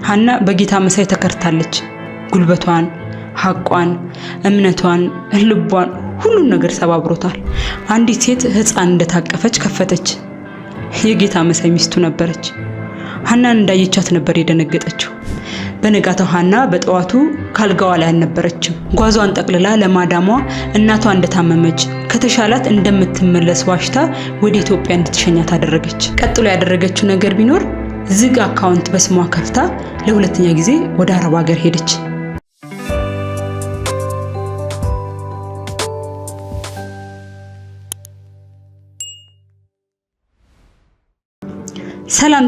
ሐና በጌታ መሳይ ተከርታለች። ጉልበቷን፣ ሐቋን፣ እምነቷን፣ ልቧን ሁሉን ነገር ሰባብሮታል። አንዲት ሴት ሕፃን እንደታቀፈች ከፈተች። የጌታ መሳይ ሚስቱ ነበረች። ሐናን እንዳየቻት ነበር የደነገጠችው። በነጋታው ሐና በጠዋቱ ካልጋዋ ላይ አልነበረችም። ጓዟን ጠቅልላ ለማዳሟ እናቷ እንደታመመች ከተሻላት እንደምትመለስ ዋሽታ ወደ ኢትዮጵያ እንድትሸኛት አደረገች። ቀጥሎ ያደረገችው ነገር ቢኖር ዝግ አካውንት በስሟ ከፍታ ለሁለተኛ ጊዜ ወደ አረብ ሀገር ሄደች።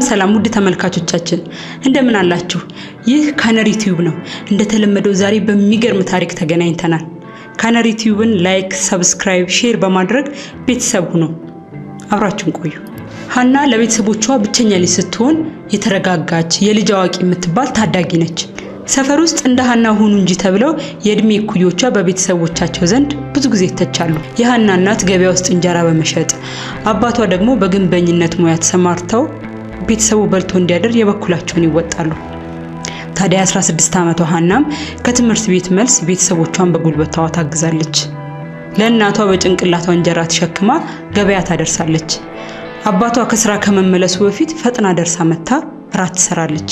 ሰላም ውድ ተመልካቾቻችን እንደምን አላችሁ? ይህ ካነሪ ቲዩብ ነው። እንደተለመደው ዛሬ በሚገርም ታሪክ ተገናኝተናል። ካነሪ ቲዩብን ላይክ፣ ሰብስክራይብ፣ ሼር በማድረግ ቤተሰብ ሁኑ። አብራችሁን ቆዩ። ሐና ለቤተሰቦቿ ብቸኛ ልጅ ስትሆን የተረጋጋች የልጅ አዋቂ የምትባል ታዳጊ ነች። ሰፈር ውስጥ እንደ ሐና ሆኑ እንጂ ተብለው የእድሜ እኩዮቿ በቤተሰቦቻቸው ዘንድ ብዙ ጊዜ ይተቻሉ። የሐና እናት ገበያ ውስጥ እንጀራ በመሸጥ አባቷ ደግሞ በግንበኝነት ሙያ ተሰማርተው ቤተሰቡ በልቶ እንዲያደር የበኩላቸውን ይወጣሉ። ታዲያ 16 ዓመቷ ሐናም ከትምህርት ቤት መልስ ቤተሰቦቿን በጉልበቷ ታግዛለች። ለእናቷ በጭንቅላቷ እንጀራ ተሸክማ ገበያ ታደርሳለች። አባቷ ከስራ ከመመለሱ በፊት ፈጥና ደርሳ መታ ራት ትሰራለች።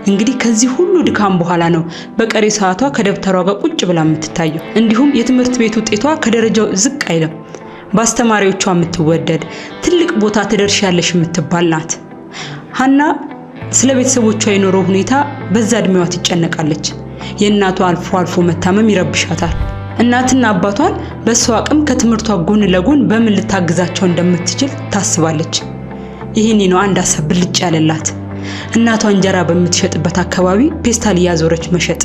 እንግዲህ ከዚህ ሁሉ ድካም በኋላ ነው በቀሪ ሰዓቷ ከደብተሯ ጋር ቁጭ ብላ የምትታየው። እንዲሁም የትምህርት ቤት ውጤቷ ከደረጃው ዝቅ አይልም። በአስተማሪዎቿ የምትወደድ ትልቅ ቦታ ትደርሻለሽ የምትባል ናት። ሐና ስለ ቤተሰቦቿ የኖረው ሁኔታ በዛ እድሜዋ ትጨነቃለች። የእናቷ አልፎ መታመም ይረብሻታል። እናትና አባቷን በሷ አቅም ከትምህርቷ ጎን ለጎን በምን ልታግዛቸው እንደምትችል ታስባለች። ይሄኔ ነው አንድ ሀሳብ ብልጭ ያለላት። እናቷ እንጀራ በምትሸጥበት አካባቢ ፔስታል እያዞረች መሸጥ።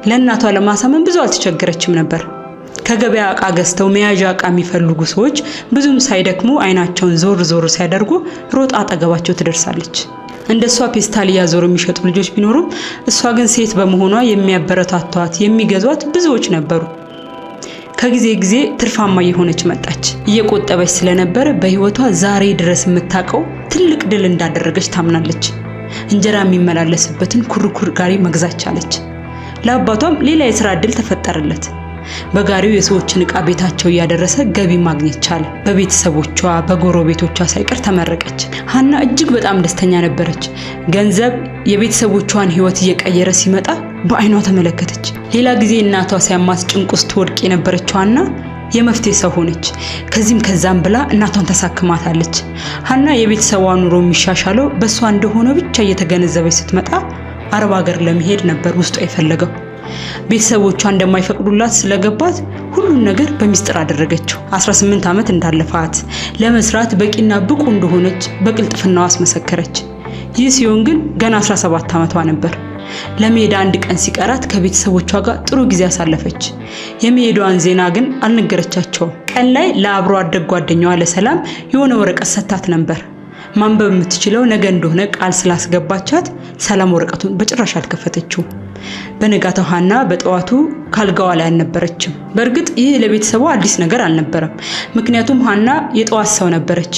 ለእናቷ ለማሳመን ብዙ አልተቸገረችም ነበር። ከገበያ ዕቃ ገዝተው መያዣ ዕቃ የሚፈልጉ ሰዎች ብዙም ሳይደክሙ አይናቸውን ዞር ሲያደርጉ ሮጣ አጠገባቸው ትደርሳለች። እንደሷ ፔስታል እያዞሩ የሚሸጡ ልጆች ቢኖሩም እሷ ግን ሴት በመሆኗ የሚያበረታቷት የሚገዟት ብዙዎች ነበሩ። ከጊዜ ትርፋማ የሆነች መጣች። እየቆጠበች ስለነበር በህይወቷ ዛሬ ድረስ የምታቀው ትልቅ ድል እንዳደረገች ታምናለች። እንጀራ የሚመላለስበትን ኩርኩር ጋሪ መግዛት ቻለች። ለአባቷም ሌላ የሥራ ዕድል ተፈጠረለት። በጋሪው የሰዎችን ዕቃ ቤታቸው እያደረሰ ገቢ ማግኘት ቻለ። በቤተሰቦቿ በጎረቤቶቿ ሳይቀር ተመረቀች። ሐና እጅግ በጣም ደስተኛ ነበረች። ገንዘብ የቤተሰቦቿን ህይወት እየቀየረ ሲመጣ በአይኗ ተመለከተች። ሌላ ጊዜ እናቷ ሲያማት ጭንቅ ውስጥ ወድቅ የነበረችው ሐና የመፍትሄ ሰው ሆነች። ከዛም ብላ እናቷን ተሳክማታለች። ሐና የቤተሰቧ ኑሮ የሚሻሻለው በሷ እንደሆነ ብቻ እየተገነዘበች ስትመጣ አረብ ሀገር ለመሄድ ነበር ውስጧ የፈለገው። ቤተሰቦቿ እንደማይፈቅዱላት ስለገባት ሁሉን ነገር በሚስጥር አደረገችው። 18 ዓመት እንዳለፋት ለመስራት በቂና ብቁ እንደሆነች በቅልጥፍናዋ አስመሰከረች። ይህ ሲሆን ግን ገና 17 ዓመቷ ነበር። ለመሄድ አንድ ቀን ሲቀራት ከቤተሰቦቿ ጋር ጥሩ ጊዜ አሳለፈች። የመሄዷን ዜና ግን አልነገረቻቸውም። ቀን ላይ ለአብሮ አደግ ጓደኛዋ ለሰላም የሆነ ወረቀት ሰጣት ነበር። ማንበብ የምትችለው ነገ እንደሆነ ቃል ስላስገባቻት ሰላም ወረቀቱን በጭራሽ አልከፈተችው። በነጋታው ሐና በጠዋቱ ካልጋዋ ላይ አልነበረችም። በእርግጥ ይህ ለቤተሰቧ አዲስ ነገር አልነበረም። ምክንያቱም ሐና የጠዋት ሰው ነበረች።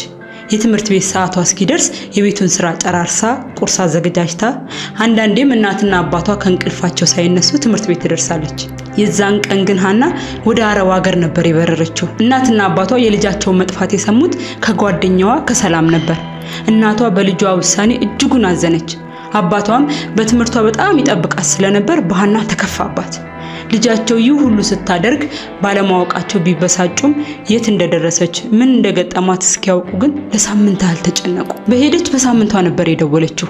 የትምህርት ቤት ሰዓቷ እስኪደርስ የቤቱን ስራ ጨራርሳ ቁርስ አዘጋጅታ አንዳንዴም እናትና አባቷ ከእንቅልፋቸው ሳይነሱ ትምህርት ቤት ትደርሳለች። የዛን ቀን ግን ሐና ወደ አረብ ሀገር ነበር የበረረችው። እናትና አባቷ የልጃቸውን መጥፋት የሰሙት ከጓደኛዋ ከሰላም ነበር። እናቷ በልጇ ውሳኔ እጅጉን አዘነች። አባቷም በትምህርቷ በጣም ይጠብቃት ስለነበር በሐና ተከፋባት። ልጃቸው ይህ ሁሉ ስታደርግ ባለማወቃቸው ቢበሳጩም የት እንደደረሰች ምን እንደገጠማት እስኪያውቁ ግን ለሳምንታት ተጨነቁ። በሄደች በሳምንቷ ነበር የደወለችው።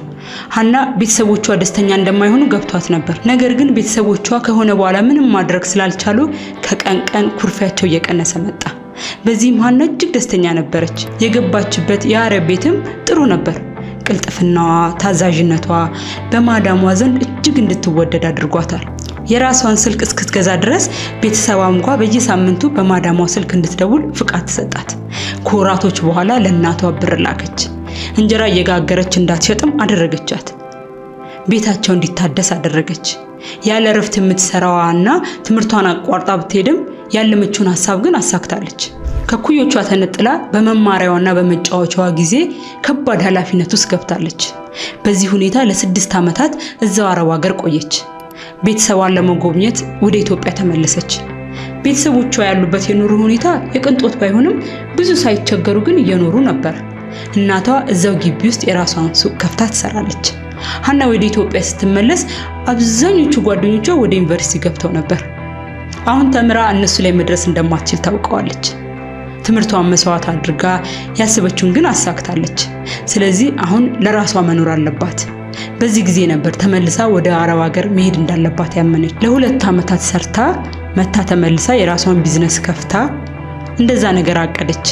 ሐና ቤተሰቦቿ ደስተኛ እንደማይሆኑ ገብቷት ነበር። ነገር ግን ቤተሰቦቿ ከሆነ በኋላ ምንም ማድረግ ስላልቻሉ ከቀን ቀን ኩርፊያቸው እየቀነሰ መጣ። በዚህም ሐና እጅግ ደስተኛ ነበረች። የገባችበት የአረብ ቤትም ጥሩ ነበር። ቅልጥፍናዋ፣ ታዛዥነቷ በማዳሟ ዘንድ እጅግ እንድትወደድ አድርጓታል። የራሷን ስልክ እስክትገዛ ድረስ ቤተሰቧም እንኳን በየሳምንቱ በማዳሟ ስልክ እንድትደውል ፍቃድ ተሰጣት። ከወራቶች በኋላ ለእናቷ ብር ላከች። እንጀራ እየጋገረች እንዳትሸጥም አደረገቻት። ቤታቸው እንዲታደስ አደረገች። ያለ እረፍት የምትሰራዋና ትምህርቷን አቋርጣ ብትሄድም ያለመችውን ሐሳብ ግን አሳክታለች። ከኩዮቿ ተነጥላ በመማሪያዋና በመጫወቻዋ ጊዜ ከባድ ኃላፊነት ውስጥ ገብታለች። በዚህ ሁኔታ ለ6 ዓመታት እዛው አረብ ሀገር ቆየች። ቤተሰቧን ለመጎብኘት ወደ ኢትዮጵያ ተመለሰች። ቤተሰቦቿ ያሉበት የኑሮ ሁኔታ የቅንጦት ባይሆንም ብዙ ሳይቸገሩ ግን እየኖሩ ነበር። እናቷ እዛው ግቢ ውስጥ የራሷን ሱቅ ከፍታ ትሰራለች። ሀና ወደ ኢትዮጵያ ስትመለስ አብዛኞቹ ጓደኞቿ ወደ ዩኒቨርሲቲ ገብተው ነበር። አሁን ተምራ እነሱ ላይ መድረስ እንደማትችል ታውቀዋለች። ትምህርቷን መስዋዕት አድርጋ ያሰበችውን ግን አሳክታለች። ስለዚህ አሁን ለራሷ መኖር አለባት። በዚህ ጊዜ ነበር ተመልሳ ወደ አረብ ሀገር መሄድ እንዳለባት ያመነች። ለ2 ዓመታት ሰርታ መታ ተመልሳ የራሷን ቢዝነስ ከፍታ እንደዛ ነገር አቀደች።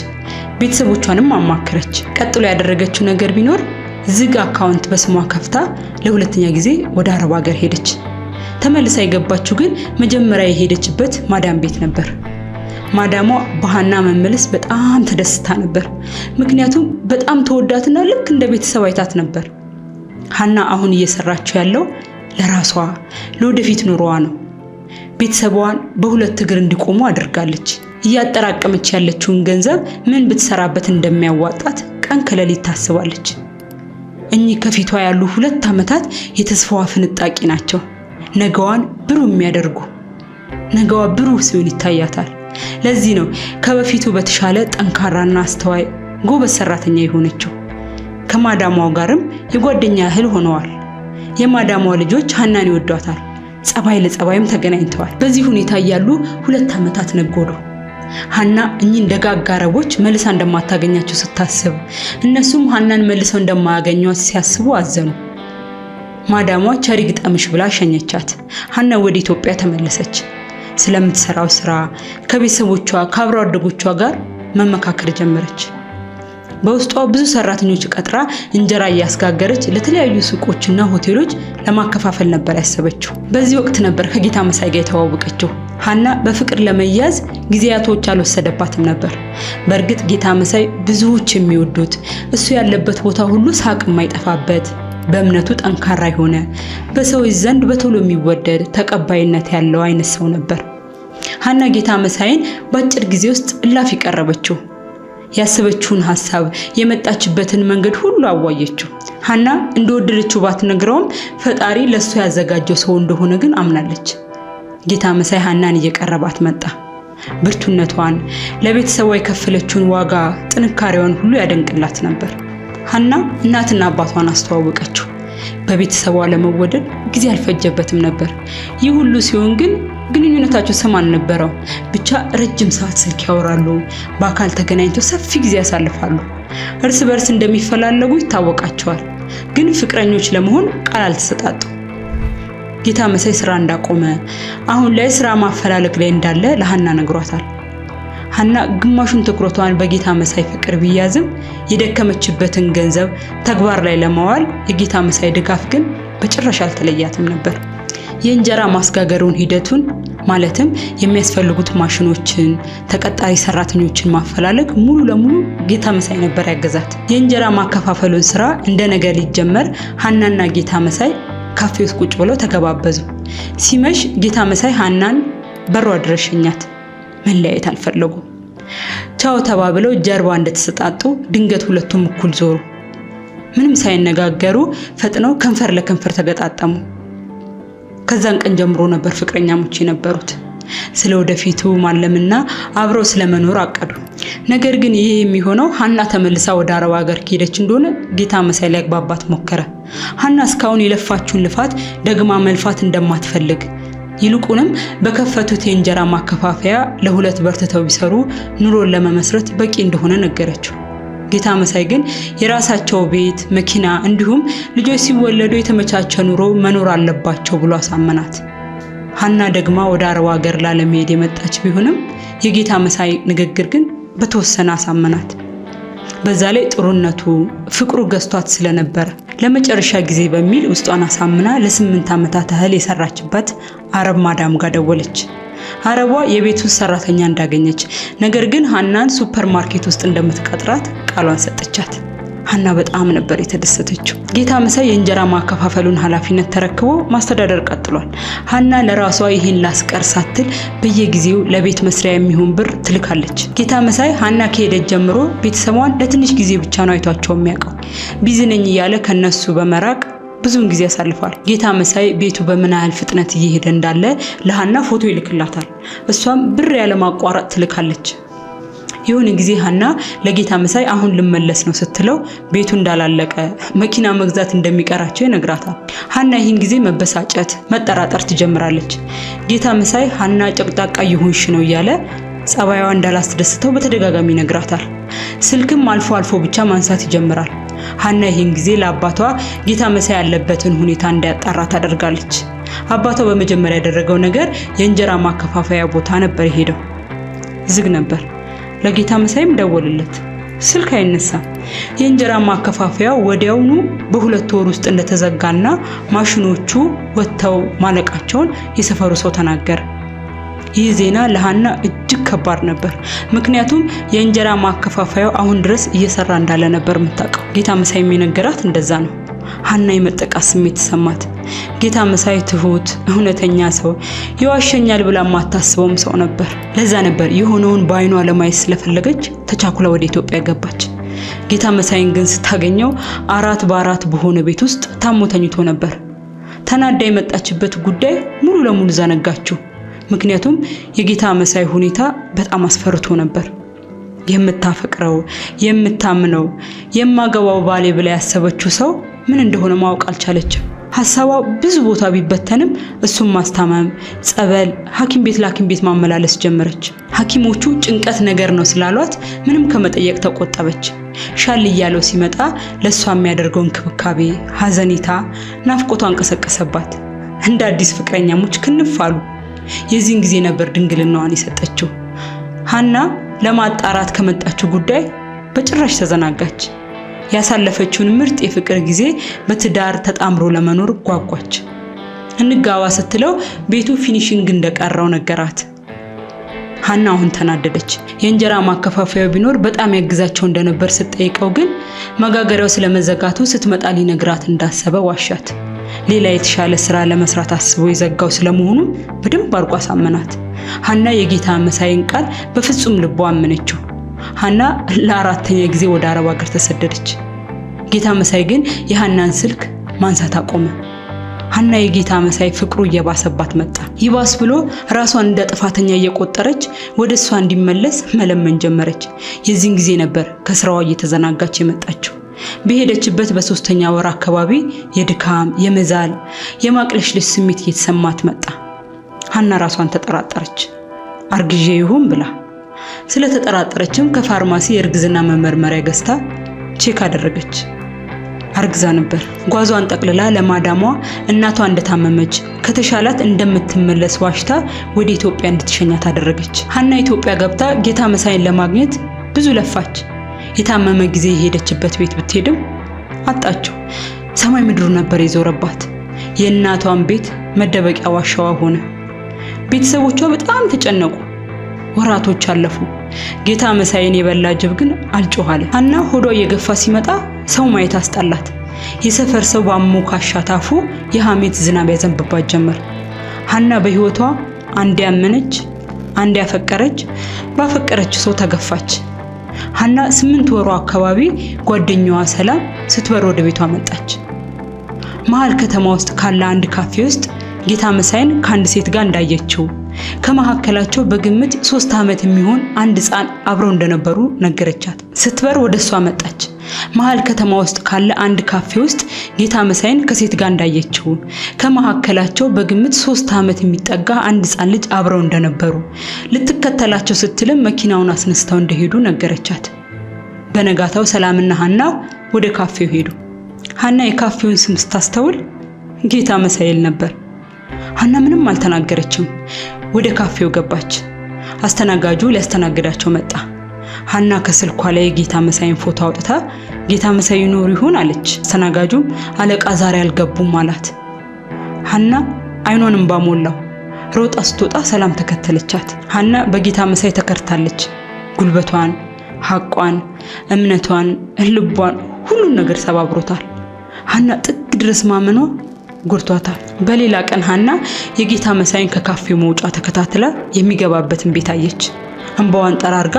ቤተሰቦቿንም አማከረች። ቀጥሎ ያደረገችው ነገር ቢኖር ዝግ አካውንት በስሟ ከፍታ ለሁለተኛ ጊዜ ወደ አረብ ሀገር ሄደች። ተመልሳ የገባችው ግን መጀመሪያ የሄደችበት ማዳም ቤት ነበር። ማዳሟ በሀና መመለስ በጣም ተደስታ ነበር። ምክንያቱም በጣም ተወዳትና ልክ እንደ ቤተሰብ አይታት ነበር። ሀና አሁን እየሰራችው ያለው ለራሷ ለወደፊት ኑሮዋ ነው። ቤተሰቧን በሁለት እግር እንዲቆሙ አድርጋለች። እያጠራቀመች ያለችውን ገንዘብ ምን ብትሰራበት እንደሚያዋጣት ቀን ከሌሊት ታስባለች። እኚህ ከፊቷ ያሉ 2 ዓመታት የተስፋዋ ፍንጣቂ ናቸው። ነገዋን ብሩህ የሚያደርጉ። ነገዋ ብሩህ ሲሆን ይታያታል። ለዚህ ነው ከበፊቱ በተሻለ ጠንካራና አስተዋይ ጎበዝ ሰራተኛ የሆነችው። ከማዳሟ ጋርም የጓደኛ እህል ሆነዋል። የማዳሟ ልጆች ሀናን ይወዷታል። ጸባይ ለጸባይም ተገናኝተዋል። በዚህ ሁኔታ እያሉ 2 ዓመታት ነጎዱ። ሀና እኚህን ደጋግ አረቦች መልሳ እንደማታገኛቸው ስታስብ፣ እነሱም ሀናን መልሰው እንደማያገኟት ሲያስቡ አዘኑ። ማዳሟ ቸሪ ግጠምሽ ብላ ሸኘቻት። ሀና ወደ ኢትዮጵያ ተመለሰች። ስለምትሰራው ስራ ከቤተሰቦቿ ከአብሮ አደጎቿ ጋር መመካከር ጀመረች። በውስጧ ብዙ ሰራተኞች ቀጥራ እንጀራ እያስጋገረች ለተለያዩ ሱቆችና ሆቴሎች ለማከፋፈል ነበር ያሰበችው። በዚህ ወቅት ነበር ከጌታ መሳይ ጋር የተዋወቀችው። ሀና በፍቅር ለመያዝ ጊዜያቶች አልወሰደባትም ነበር። በእርግጥ ጌታ መሳይ ብዙዎች የሚወዱት፣ እሱ ያለበት ቦታ ሁሉ ሳቅ የማይጠፋበት፣ በእምነቱ ጠንካራ የሆነ፣ በሰዎች ዘንድ በቶሎ የሚወደድ ተቀባይነት ያለው አይነት ሰው ነበር። ሀና ጌታ መሳይን በአጭር ጊዜ ውስጥ እላፊ ቀረበችው። ያሰበችውን ሐሳብ የመጣችበትን መንገድ ሁሉ አዋየችው። ሀና እንደወደደችው ባትነግረውም ፈጣሪ ለሱ ያዘጋጀው ሰው እንደሆነ ግን አምናለች። ጌታ መሳይ ሀናን እየቀረባት መጣ። ብርቱነቷን፣ ለቤተሰቧ የከፈለችውን ዋጋ፣ ጥንካሬዋን ሁሉ ያደንቅላት ነበር። ሀና እናትና አባቷን አስተዋወቀችው። በቤተሰቧ ለመወደድ ጊዜ አልፈጀበትም ነበር። ይህ ሁሉ ሲሆን ግን ግንኙነታቸው ስም አልነበረው። ብቻ ረጅም ሰዓት ስልክ ያወራሉ። በአካል ተገናኝተው ሰፊ ጊዜ ያሳልፋሉ። እርስ በርስ እንደሚፈላለጉ ይታወቃቸዋል። ግን ፍቅረኞች ለመሆን ቃል አልተሰጣጡ። ጌታ መሳይ ስራ እንዳቆመ፣ አሁን ላይ ስራ ማፈላለግ ላይ እንዳለ ለሀና ነግሯታል። ሀና ግማሹን ትኩረቷን በጌታ መሳይ ፍቅር ቢያዝም የደከመችበትን ገንዘብ ተግባር ላይ ለማዋል የጌታ መሳይ ድጋፍ ግን በጭራሽ አልተለያትም ነበር። የእንጀራ ማስጋገሩን ሂደቱን ማለትም የሚያስፈልጉት ማሽኖችን፣ ተቀጣሪ ሰራተኞችን ማፈላለግ ሙሉ ለሙሉ ጌታ መሳይ ነበር ያገዛት። የእንጀራ ማከፋፈሉን ስራ እንደ ነገ ሊጀመር ሀናና ጌታ መሳይ ካፌ ውስጥ ቁጭ ብለው ተገባበዙ። ሲመሽ ጌታ መሳይ ሀናን በሯ ድረስ ሸኛት። መለያየት አልፈለጉ። ቻው ተባብለው ጀርባ እንደተሰጣጡ ድንገት ሁለቱም እኩል ዞሩ። ምንም ሳይነጋገሩ ፈጥነው ከንፈር ለከንፈር ተገጣጠሙ። ከዛን ቀን ጀምሮ ነበር ፍቅረኛሞች የነበሩት። ስለ ወደፊቱ ማለምና አብረው ስለመኖር አቀዱ። ነገር ግን ይሄ የሚሆነው ሀና ተመልሳ ወደ አረብ ሀገር ከሄደች እንደሆነ ጌታ መሳይ ሊያግባባት ሞከረ። ሀና እስካሁን የለፋችውን ልፋት ደግማ መልፋት እንደማትፈልግ፣ ይልቁንም በከፈቱት የእንጀራ ማከፋፈያ ለሁለት በርትተው ቢሰሩ ኑሮን ለመመስረት በቂ እንደሆነ ነገረችው። ጌታ መሳይ ግን የራሳቸው ቤት፣ መኪና እንዲሁም ልጆች ሲወለዱ የተመቻቸ ኑሮ መኖር አለባቸው ብሎ አሳመናት። ሀና ደግማ ወደ አረብ ሀገር ላለመሄድ የመጣች ቢሆንም የጌታ መሳይ ንግግር ግን በተወሰነ አሳመናት። በዛ ላይ ጥሩነቱ፣ ፍቅሩ ገዝቷት ስለነበረ ለመጨረሻ ጊዜ በሚል ውስጧን አሳምና ለ8 ዓመታት ያህል የሰራችበት አረብ ማዳም ጋር ደወለች። አረቧ የቤት ውስጥ ሰራተኛ እንዳገኘች፣ ነገር ግን ሀናን ሱፐር ማርኬት ውስጥ እንደምትቀጥራት ቃሏን ሰጠቻት። ሀና በጣም ነበር የተደሰተችው። ጌታ መሳይ የእንጀራ ማከፋፈሉን ኃላፊነት ተረክቦ ማስተዳደር ቀጥሏል። ሀና ለራሷ ይሄን ላስቀር ሳትል በየጊዜው ለቤት መስሪያ የሚሆን ብር ትልካለች። ጌታ መሳይ ሀና ከሄደች ጀምሮ ቤተሰቧን ለትንሽ ጊዜ ብቻ ነው አይቷቸው የሚያውቀው። ቢዚ ነኝ እያለ ከነሱ በመራቅ ብዙውን ጊዜ ያሳልፋል። ጌታ መሳይ ቤቱ በምን ያህል ፍጥነት እየሄደ እንዳለ ለሀና ፎቶ ይልክላታል። እሷም ብር ያለ ማቋረጥ ትልካለች። የሆነ ጊዜ ሀና ለጌታ መሳይ አሁን ልመለስ ነው ስትለው ቤቱ እንዳላለቀ መኪና መግዛት እንደሚቀራቸው ይነግራታል። ሀና ይህን ጊዜ መበሳጨት፣ መጠራጠር ትጀምራለች። ጌታ መሳይ ሀና ጨቅጣቃ ይሆንሽ ነው እያለ ጸባይዋ እንዳላስደስተው በተደጋጋሚ ይነግራታል። ስልክም አልፎ አልፎ ብቻ ማንሳት ይጀምራል። ሀና ይህን ጊዜ ለአባቷ ጌታ መሳይ ያለበትን ሁኔታ እንዲያጣራ ታደርጋለች። አባቷ በመጀመሪያ ያደረገው ነገር የእንጀራ ማከፋፈያ ቦታ ነበር የሄደው። ዝግ ነበር። ለጌታ መሳይም ደወለለት። ስልክ አይነሳም። የእንጀራ ማከፋፈያው ወዲያውኑ በ2 ወር ውስጥ እንደተዘጋና ማሽኖቹ ወጥተው ማለቃቸውን የሰፈሩ ሰው ተናገረ። ይህ ዜና ለሀና እጅግ ከባድ ነበር። ምክንያቱም የእንጀራ ማከፋፈያው አሁን ድረስ እየሰራ እንዳለ ነበር የምታውቀው። ጌታ መሳይ የሚነገራት እንደዛ ነው። ሀና የመጠቃት ስሜት ተሰማት። ጌታ መሳይ ትሁት፣ እውነተኛ ሰው፣ ይዋሸኛል ብላ ማታስበውም ሰው ነበር። ለዛ ነበር የሆነውን በአይኗ ለማየት ስለፈለገች ተቻኩላ ወደ ኢትዮጵያ ገባች። ጌታ መሳይን ግን ስታገኘው 4 በ4 በሆነ ቤት ውስጥ ታሞ ተኝቶ ነበር። ተናዳ የመጣችበት ጉዳይ ሙሉ ለሙሉ ዘነጋችው። ምክንያቱም የጌታ መሳይ ሁኔታ በጣም አስፈርቶ ነበር። የምታፈቅረው፣ የምታምነው፣ የማገባው ባሌ ብላ ያሰበችው ሰው ምን እንደሆነ ማወቅ አልቻለችም። ሐሳቧ ብዙ ቦታ ቢበተንም እሱም ማስታመም፣ ጸበል፣ ሐኪም ቤት ለሐኪም ቤት ማመላለስ ጀመረች። ሐኪሞቹ ጭንቀት ነገር ነው ስላሏት ምንም ከመጠየቅ ተቆጠበች። ሻል እያለው ሲመጣ ለሷ የሚያደርገው እንክብካቤ፣ ሐዘኔታ፣ ናፍቆቷ አንቀሰቀሰባት። እንደ አዲስ ፍቅረኛሞች ክንፍ አሉ። የዚህን ጊዜ ነበር ድንግልናዋን የሰጠችው። ሀና ለማጣራት ከመጣችው ጉዳይ በጭራሽ ተዘናጋች። ያሳለፈችውን ምርጥ የፍቅር ጊዜ በትዳር ተጣምሮ ለመኖር ጓጓች። እንጋባ ስትለው ቤቱ ፊኒሺንግ እንደቀረው ነገራት። ሀና አሁን ተናደደች። የእንጀራ ማከፋፈያው ቢኖር በጣም ያግዛቸው እንደነበር ስትጠይቀው ግን መጋገሪያው ስለመዘጋቱ ስትመጣ ሊነግራት እንዳሰበ ዋሻት። ሌላ የተሻለ ስራ ለመስራት አስቦ የዘጋው ስለመሆኑ በደንብ አርቆ አሳመናት። ሀና የጌታ መሳይን ቃል በፍጹም ልቧ አመነችው። ሀና ለ4ኛ ጊዜ ወደ አረብ ሀገር ተሰደደች። ጌታ መሳይ ግን የሀናን ስልክ ማንሳት አቆመ። ሀና የጌታ መሳይ ፍቅሩ እየባሰባት መጣ። ይባስ ብሎ ራሷን እንደ ጥፋተኛ እየቆጠረች ወደ እሷ እንዲመለስ መለመን ጀመረች። የዚህን ጊዜ ነበር ከስራዋ እየተዘናጋች የመጣችው። በሄደችበት በ3ኛ ወር አካባቢ የድካም፣ የመዛል፣ የማቅለሽለሽ ስሜት እየተሰማት መጣ። ሀና ራሷን ተጠራጠረች። አርግዤ ይሁን ብላ ስለተጠራጠረችም ከፋርማሲ የእርግዝና መመርመሪያ ገዝታ ቼክ አደረገች። አርግዛ ነበር። ጓዟን ጠቅልላ ለማዳሟ እናቷ እንደታመመች ከተሻላት እንደምትመለስ ዋሽታ ወደ ኢትዮጵያ እንድትሸኛት አደረገች። ሀና ኢትዮጵያ ገብታ ጌታ መሳይን ለማግኘት ብዙ ለፋች። የታመመ ጊዜ የሄደችበት ቤት ብትሄድም አጣችው። ሰማይ ምድሩ ነበር የዞረባት። የእናቷን ቤት መደበቂያ ዋሻዋ ሆነ። ቤተሰቦቿ በጣም ተጨነቁ። ወራቶች አለፉ። ጌታ መሳይን የበላ ጅብ ግን አልጮሃለ። ሀና ሆዷ እየገፋ ሲመጣ ሰው ማየት አስጠላት። የሰፈር ሰው ባሞካሻት አፉ የሐሜት ዝናብ ያዘንብባት ጀመር። ሀና በህይወቷ አንዴ ያመነች፣ አንዴ ያፈቀረች፣ ባፈቀረች ሰው ተገፋች። ሀና 8 ወሯ አካባቢ ጓደኛዋ ሰላም ስትበር ወደ ቤቷ መጣች። መሃል ከተማ ውስጥ ካለ አንድ ካፌ ውስጥ ጌታ መሳይን ከአንድ ሴት ጋር እንዳየችው ከመሐከላቸው በግምት 3 ዓመት የሚሆን አንድ ሕፃን አብረው እንደነበሩ ነገረቻት። ስትበር ወደሷ መጣች። መሃል ከተማ ውስጥ ካለ አንድ ካፌ ውስጥ ጌታ መሳይን ከሴት ጋር እንዳየችው ከመሐከላቸው በግምት 3 ዓመት የሚጠጋ አንድ ሕፃን ልጅ አብረው እንደነበሩ ልትከተላቸው ስትልም መኪናውን አስነስተው እንደሄዱ ነገረቻት። በነጋታው ሰላምና ሀና ወደ ካፌው ሄዱ። ሀና የካፌውን ስም ስታስተውል ጌታ መሳይል ነበር። ሀና ምንም አልተናገረችም። ወደ ካፌው ገባች። አስተናጋጁ ሊያስተናግዳቸው መጣ። ሀና ከስልኳ ላይ ጌታ መሳይን ፎቶ አውጥታ ጌታ መሳይ ይኖር ይሆን አለች። አስተናጋጁም አለቃ ዛሬ አልገቡም አላት። ሀና አይኗንም ባሞላው ሮጣ ስትወጣ ሰላም ተከተለቻት። ሀና በጌታ መሳይ ተከርታለች። ጉልበቷን፣ ሐቋን፣ እምነቷን፣ ልቧን ሁሉን ነገር ሰባብሮታል። ሐና ጥግ ድረስ ማመኗ ጎድቷታል። በሌላ ቀን ሐና የጌታ መሳይን ከካፌው መውጫ ተከታትላ የሚገባበትን ቤት አየች። እንባዋን ጠራርጋ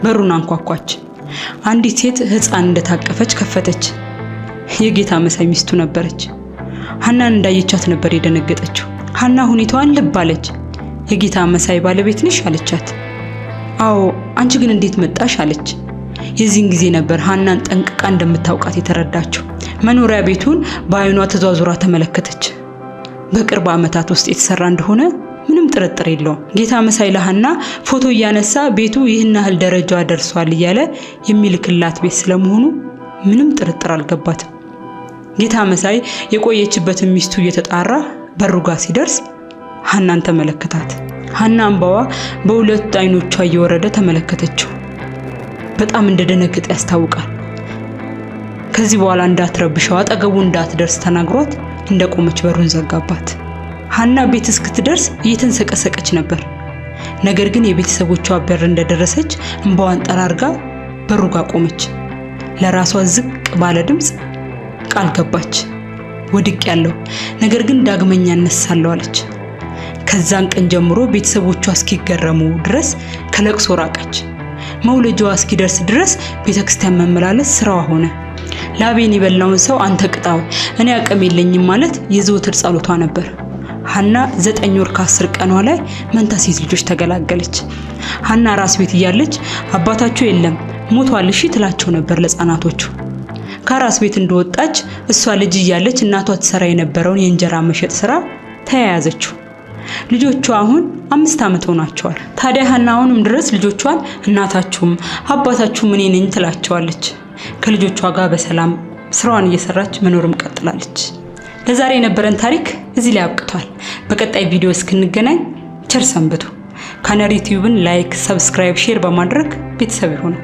በሩን አንኳኳች። አንዲት ሴት ሕፃን እንደታቀፈች ከፈተች። የጌታ መሳይ ሚስቱ ነበረች። ሐናን እንዳየቻት ነበር የደነገጠችው። ሐና ሁኔታዋን ልብ አለች። የጌታ መሳይ ባለቤት ነሽ አለቻት። አዎ፣ አንቺ ግን እንዴት መጣሽ አለች። የዚህን ጊዜ ነበር ሐናን ጠንቅቃ እንደምታውቃት የተረዳችው። መኖሪያ ቤቱን በአይኗ ተዟዙራ ተመለከተች። በቅርብ ዓመታት ውስጥ የተሰራ እንደሆነ ምንም ጥርጥር የለውም። ጌታ መሳይ ለሐና ፎቶ እያነሳ ቤቱ ይህን ያህል ደረጃ ደርሷል እያለ የሚልክላት ቤት ስለመሆኑ ምንም ጥርጥር አልገባትም። ጌታ መሳይ የቆየችበትን ሚስቱ እየተጣራ በሩ ጋር ሲደርስ ሐናን ተመለከታት። ሐና እንባዋ በሁለት አይኖቿ እየወረደ ተመለከተችው። በጣም እንደደነገጠ ያስታውቃል። ከዚህ በኋላ እንዳትረብሸው አጠገቡ እንዳትደርስ ተናግሯት እንደቆመች በሩን ዘጋባት። ሐና ቤት እስክትደርስ እየተንሰቀሰቀች ነበር። ነገር ግን የቤተሰቦቿ በር እንደደረሰች እንባዋን ጠራርጋ በሩ ጋር ቆመች። ለራሷ ዝቅ ባለ ድምጽ ቃል ገባች። ወድቅ ያለው ነገር ግን ዳግመኛ እነሳለሁ አለች። ከዛን ቀን ጀምሮ ቤተሰቦቿ እስኪገረሙ ድረስ ከለቅሶ ራቀች። መውለጃዋ እስኪደርስ ድረስ ቤተክርስቲያን መመላለስ ስራዋ ሆነ። ላቤን የበላውን ሰው አንተ ቅጣው፣ እኔ አቅም የለኝም ማለት የዘወትር ጸሎቷ ነበር። ሐና 9 ወር ከ10 ቀኗ ላይ መንታ ሴት ልጆች ተገላገለች። ሐና ራስ ቤት እያለች አባታቸው የለም ሞቷል እሺ ትላቸው ነበር ለጻናቶቹ። ከራስ ቤት እንደወጣች እሷ ልጅ እያለች እናቷ ትሰራ የነበረውን የእንጀራ መሸጥ ስራ ተያያዘችው። ልጆቿ አሁን 5 ዓመት ሆናቸዋል። ታዲያ ሐና አሁንም ድረስ ልጆቿን እናታችሁም አባታችሁም እኔ ነኝ ትላቸዋለች። ከልጆቿ ጋር በሰላም ስራዋን እየሰራች መኖርም ቀጥላለች። ለዛሬ የነበረን ታሪክ እዚህ ላይ አብቅቷል። በቀጣይ ቪዲዮ እስክንገናኝ ቸር ሰንብቱ። ካነሪ ቲዩብን ላይክ፣ ሰብስክራይብ፣ ሼር በማድረግ ቤተሰብ ይሁኑ።